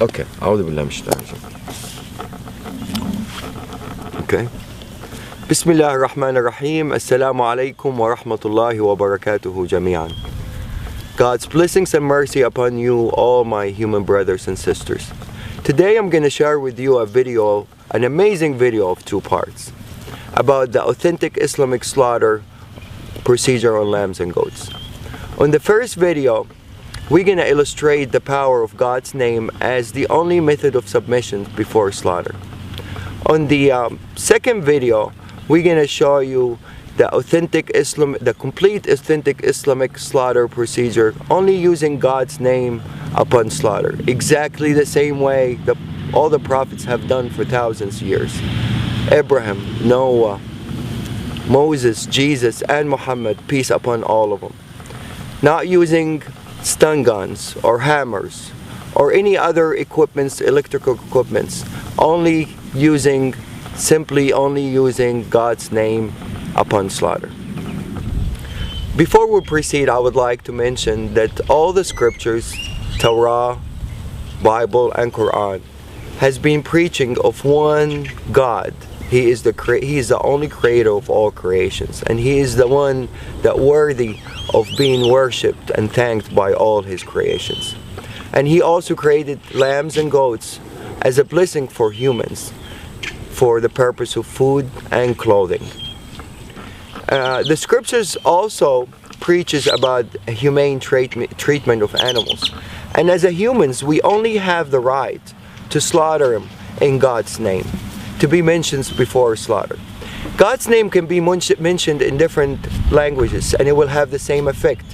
Okay. أعوذ بالله من الشيطان الرجيم. Okay. بسم الله الرحمن الرحيم. Assalamu alaikum wa rahmatullahi wa barakatuhu jami'an. God's blessings and mercy upon you, all my human brothers and sisters. Today I'm going to share with you a video, an amazing video of 2 parts, about the authentic Islamic slaughter procedure on lambs and goats. On the first video, we're going to illustrate the power of God's name as the only method of submission before slaughter. On the second video, we're going to show you the complete authentic Islamic slaughter procedure, only using God's name upon slaughter, exactly the same way that all the prophets have done for thousands of years. Abraham, Noah, Moses, Jesus, and Muhammad, peace upon all of them. Not using stun guns or hammers or any other equipments, electrical equipments, simply only using God's name upon slaughter. Before we proceed, I would like to mention that all the scriptures, Torah, Bible, and Quran, has been preaching of one God. He is the only creator of all creations, and He is the one that worthy of being worshipped and thanked by all His creations. And He also created lambs and goats as a blessing for humans, for the purpose of food and clothing. The scriptures also preaches about a humane treatment of animals, and as humans we only have the right to slaughter them in God's name, to be mentioned before slaughter. God's name can be mentioned in different languages and it will have the same effect.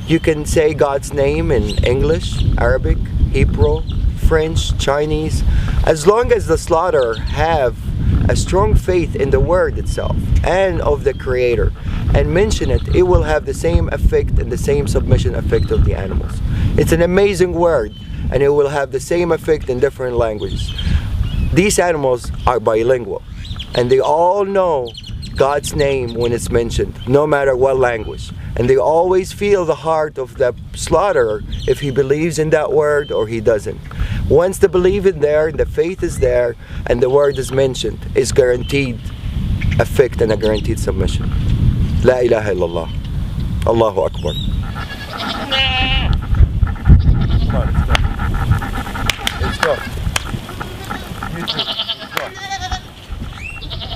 You can say God's name in English, Arabic, Hebrew, French, Chinese. As long as the slaughterer have a strong faith in the word itself and of the Creator and mention it, it will have the same effect and the same submission effect of the animals. It's an amazing word and it will have the same effect in different languages. These animals are bilingual and they all know God's name when it's mentioned, no matter what language. And they always feel the heart of the slaughterer if he believes in that word or he doesn't. Once the belief is there, the faith is there, and the word is mentioned, it's guaranteed effect and a guaranteed submission. La ilaha illallah. Allahu Akbar. Come on, let's go. Let's go.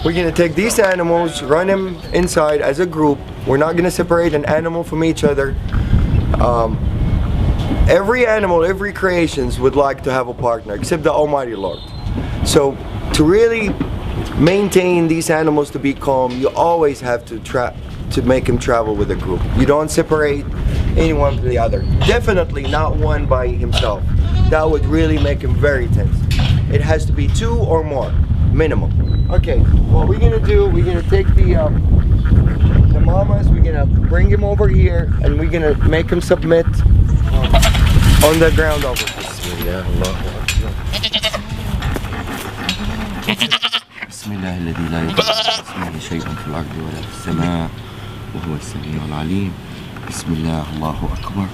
We're going to take these animals, run them inside as a group. We're not going to separate an animal from each other. Every animal, every creation would like to have a partner, except the Almighty Lord. So to really maintain these animals to be calm, you always have to make them travel with a group. You don't separate anyone from the other. Definitely not one by himself. That would really make him very tense. It has to be 2 or more, minimum. Okay, what we're gonna do, we're gonna take the mamas, we're gonna bring him over here, and we're gonna make him submit on the ground over. Bismillah, Allahu Akbar. Bismillah الذي لا يضر اسمه شيء في الأرض ولا في السماء وهو السميع العليم. بسم الله الله أكبر.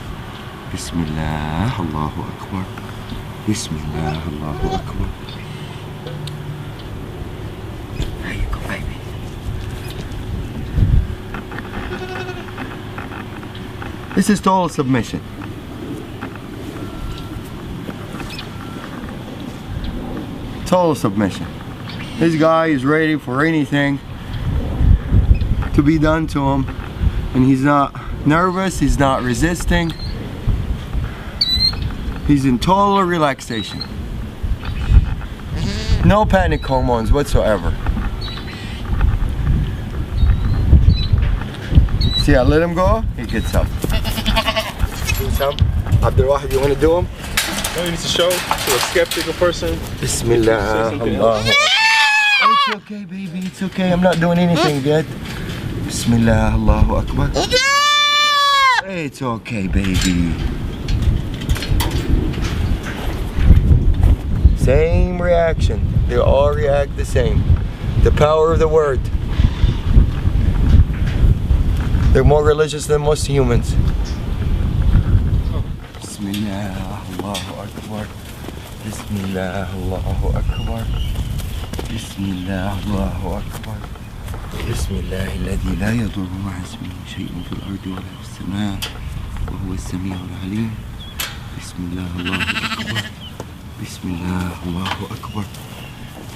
بسم الله الله أكبر. بسم الله الله أكبر. There you go, baby. This is total submission. Total submission. This guy is ready for anything to be done to him, and he's not nervous, he's not resisting. He's in total relaxation. No panic hormones whatsoever. See, I let him go, he gets up. Do some. Abdul Wahid, you want to do him? No, you need to show to a skeptical person. Bismillah. It's okay, baby, it's okay. I'm not doing anything yet. Bismillah, Allahu Akbar. It's okay, baby. Same reaction. They all react the same. The power of the word. They're more religious than most humans. Bismillah, Allahu Akbar. Bismillah, Allahu Akbar. Bismillah, Allahu Akbar. Bismillah, الذي لا يضر مع اسمه شيء في الأرض ولا في السماء وهو السميع العليم. Bismillah, Allahu Akbar. Bismillah, Allahu Akbar.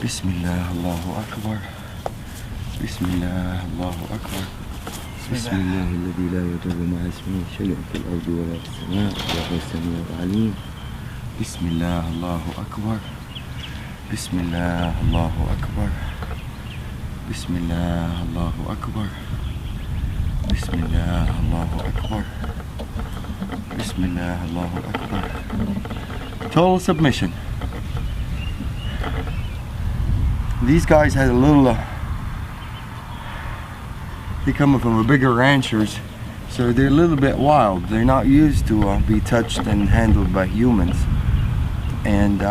Bismillah, Allahu Akbar. Bismillah, Allahu Akbar. بسم الله الذي لا يضر مع اسمه شيء في الأرض ولا في السماء وهو السميع العليم. بسم الله الله أكبر. بسم الله الله أكبر. بسم الله الله أكبر. بسم الله الله أكبر. بسم الله الله أكبر. Total submission. These guys had a little they're coming from a bigger ranchers, so they're a little bit wild. They're not used to be touched and handled by humans, and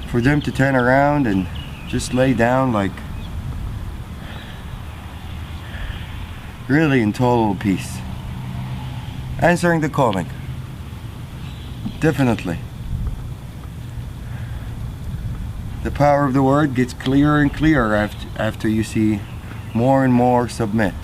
for them to turn around and just lay down like really in total peace, answering the calling. Definitely the power of the word gets clearer and clearer after you see more and more submit.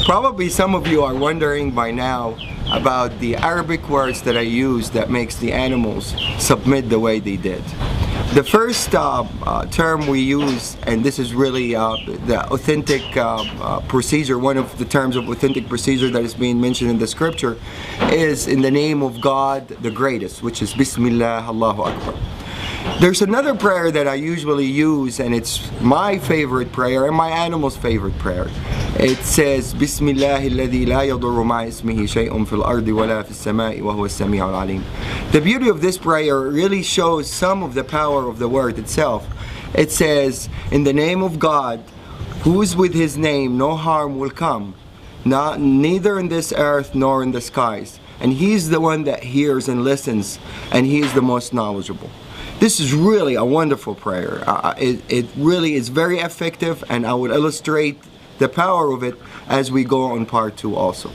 Probably some of you are wondering by now about the Arabic words that I use that makes the animals submit the way they did. The first term we use, and this is really the authentic procedure, one of the terms of authentic procedure that is being mentioned in the scripture, is in the name of God the greatest, which is Bismillah, Allahu Akbar. There's another prayer that I usually use, and it's my favorite prayer and my animal's favorite prayer. It says, Bismillahi alladhi la yadurru ma'a ismihi shay'un fil ardi wala fis sama'i wa huwa as-sami'ul 'alim. The beauty of this prayer really shows some of the power of the word itself. It says, in the name of God, who's with his name no harm will come, neither in this earth nor in the skies. And he's the one that hears and listens, and he is the most knowledgeable. This is really a wonderful prayer. It really is very effective, and I will illustrate the power of it as we go on part 2 also.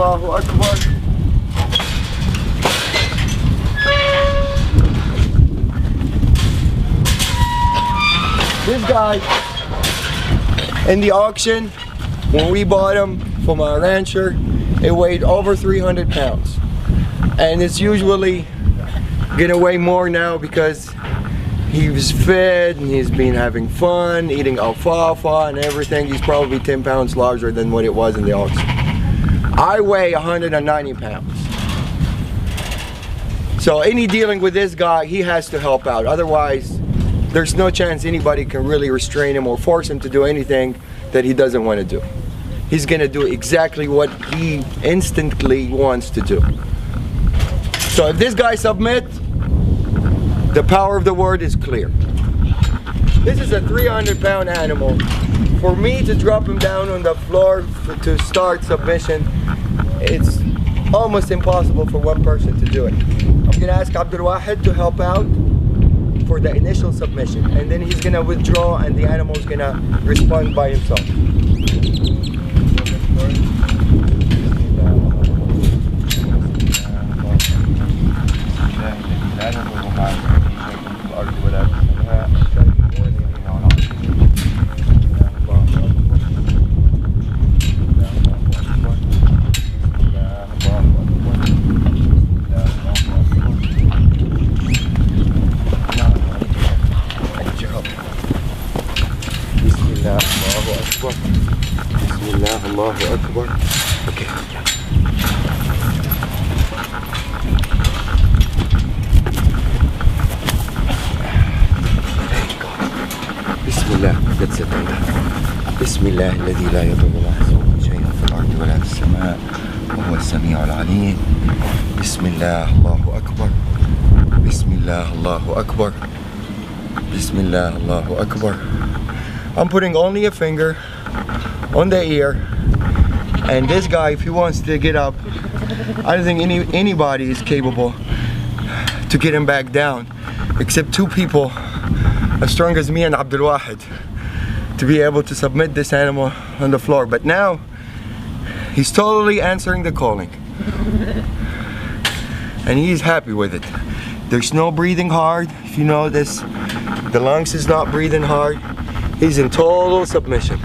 Allahu Akbar. This guy in the auction, when we bought him from a rancher, it weighed over 300 pounds. And it's usually gonna weigh more now because he was fed and he's been having fun, eating alfalfa and everything. He's probably 10 pounds larger than what it was in the auction. I weigh 190 pounds. So any dealing with this guy, he has to help out. Otherwise, there's no chance anybody can really restrain him or force him to do anything that he doesn't want to do. He's gonna do exactly what he instantly wants to do. So if this guy submits, the power of the word is clear. This is a 300-pound animal. For me to drop him down on the floor to start submission, it's almost impossible for one person to do it. I'm gonna ask Abdul Wahid to help out for the initial submission, and then he's gonna withdraw and the animal's gonna respond by himself. Allahu Akbar. Okay. There you go. Bismillah. That's it. Bismillah الذي لا يضر مع اسمه شيء في الأرض ولا في السماء وهو السميع العليم. Bismillah. Allahu Akbar. Bismillah. Allahu Akbar. Bismillah. Allahu Akbar. I'm putting only a finger on the ear, and this guy, if he wants to get up, I don't think anybody is capable to get him back down except two people as strong as me and Abdul Wahid to be able to submit this animal on the floor. But now he's totally answering the calling and he's happy with it. There's no breathing hard. If you notice, the lungs is not breathing hard. He's in total submission.